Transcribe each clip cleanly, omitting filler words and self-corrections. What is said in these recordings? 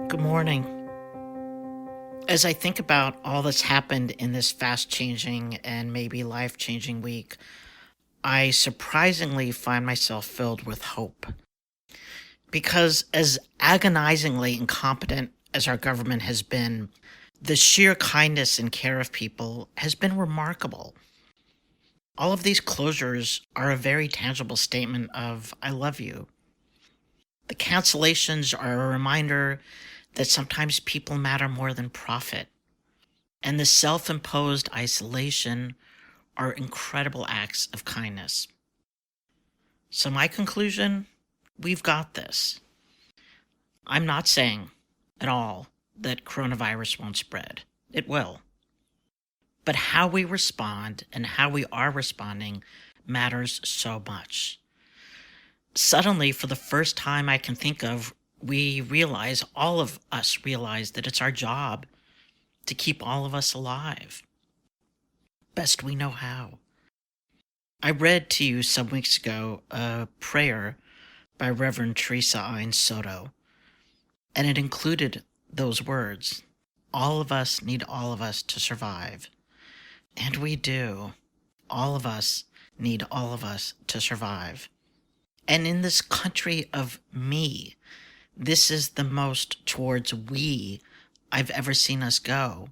Good morning. As I think about all that's happened in this fast changing and maybe life changing week, I surprisingly find myself filled with hope. Because as agonizingly incompetent as our government has been, the sheer kindness and care of people has been remarkable. All of these closures are a very tangible statement of, I love you. The cancellations are a reminder that sometimes people matter more than profit. And the self-imposed isolation are incredible acts of kindness. So my conclusion, we've got this. I'm not saying at all that coronavirus won't spread. It will. But how we respond and how we are responding matters so much. Suddenly, for the first time I can think of, all of us realize that it's our job to keep all of us alive, best we know how. I read to you some weeks ago a prayer by Reverend Teresa Ine Soto, and it included those words, all of us need all of us to survive. And we do. All of us need all of us to survive. And in this country of me, this is the most towards we I've ever seen us go.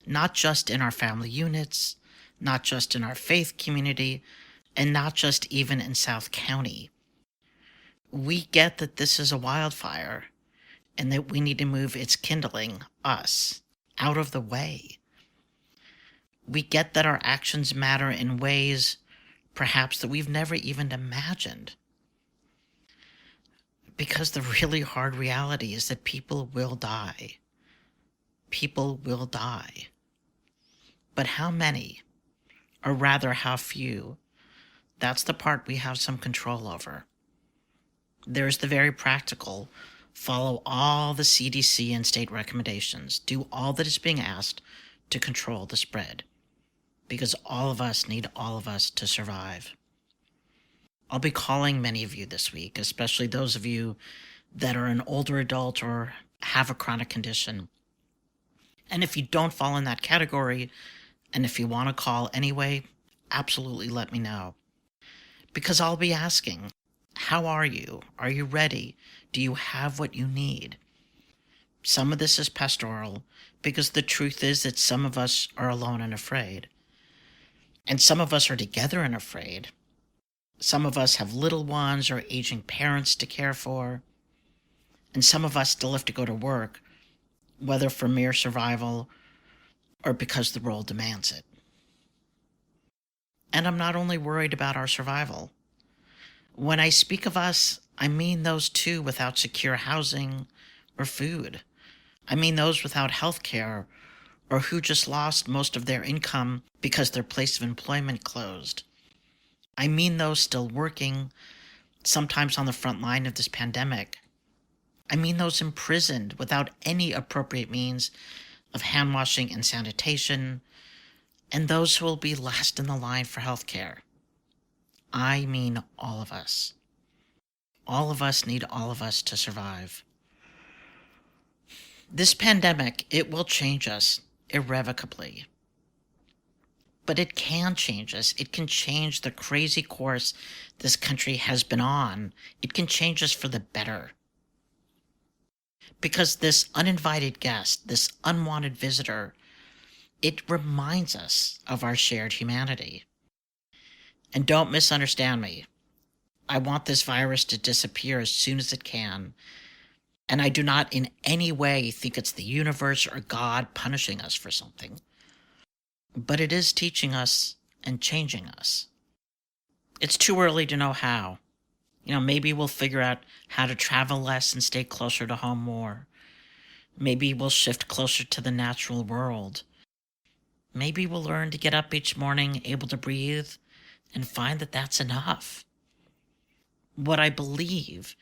Not just in our family units, not just in our faith community, and not just even in South County. We get that this is a wildfire and that we need to move its kindling, us, out of the way. We get that our actions matter in ways perhaps that we've never even imagined. Because the really hard reality is that people will die. People will die. But how many, or rather how few, that's the part we have some control over. There's the very practical, follow all the CDC and state recommendations, do all that is being asked to control the spread. Because all of us need all of us to survive. I'll be calling many of you this week, especially those of you that are an older adult or have a chronic condition. And if you don't fall in that category, and if you want to call anyway, absolutely let me know. Because I'll be asking, how are you? Are you ready? Do you have what you need? Some of this is pastoral, because the truth is that some of us are alone and afraid. And some of us are together and afraid. Some of us have little ones or aging parents to care for. And some of us still have to go to work, whether for mere survival or because the role demands it. And I'm not only worried about our survival. When I speak of us, I mean those too without secure housing or food. I mean those without health care or who just lost most of their income because their place of employment closed. I mean those still working, sometimes on the front line of this pandemic. I mean those imprisoned without any appropriate means of hand washing and sanitation, and those who will be last in the line for health care. I mean all of us. All of us need all of us to survive. This pandemic, it will change us irrevocably. But it can change us. It can change the crazy course this country has been on. It can change us for the better. Because this uninvited guest, this unwanted visitor, it reminds us of our shared humanity. And don't misunderstand me. I want this virus to disappear as soon as it can. And I do not in any way think it's the universe or God punishing us for something. But it is teaching us and changing us. It's too early to know how. Maybe we'll figure out how to travel less and stay closer to home more. Maybe we'll shift closer to the natural world. Maybe we'll learn to get up each morning able to breathe and find that that's enough. What I believe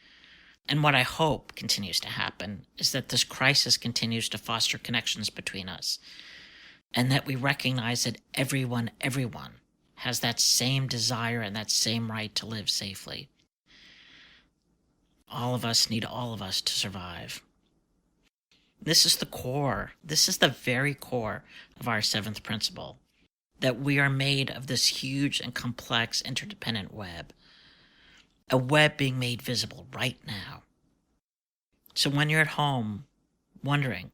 and what I hope continues to happen is that this crisis continues to foster connections between us, and that we recognize that everyone has that same desire and that same right to live safely. All of us need all of us to survive. This is the core. This is the very core of our seventh principle, that we are made of this huge and complex interdependent web, a web being made visible right now. So when you're at home wondering,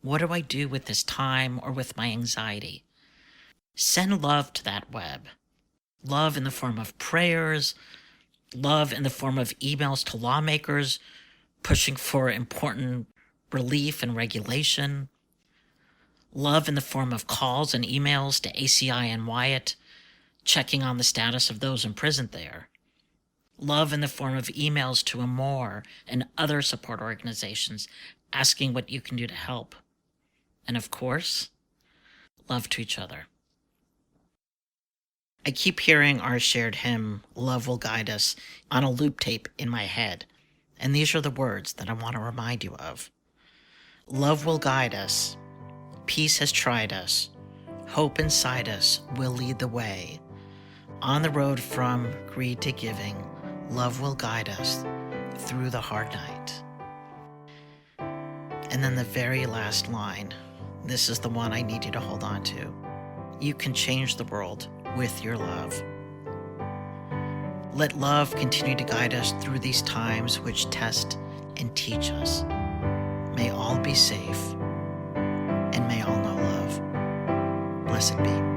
what do I do with this time or with my anxiety? Send love to that web. Love in the form of prayers, love in the form of emails to lawmakers pushing for important relief and regulation, love in the form of calls and emails to ACI and Wyatt, checking on the status of those imprisoned there, love in the form of emails to Amor and other support organizations asking what you can do to help, and of course, love to each other. I keep hearing our shared hymn, Love Will Guide Us, on a loop tape in my head, and these are the words that I want to remind you of. Love will guide us. Peace has tried us. Hope inside us will lead the way. On the road from greed to giving, love will guide us through the hard night. And then the very last line, this is the one I need you to hold on to. You can change the world with your love. Let love continue to guide us through these times which test and teach us. May all be safe, and may all know love. Blessed be.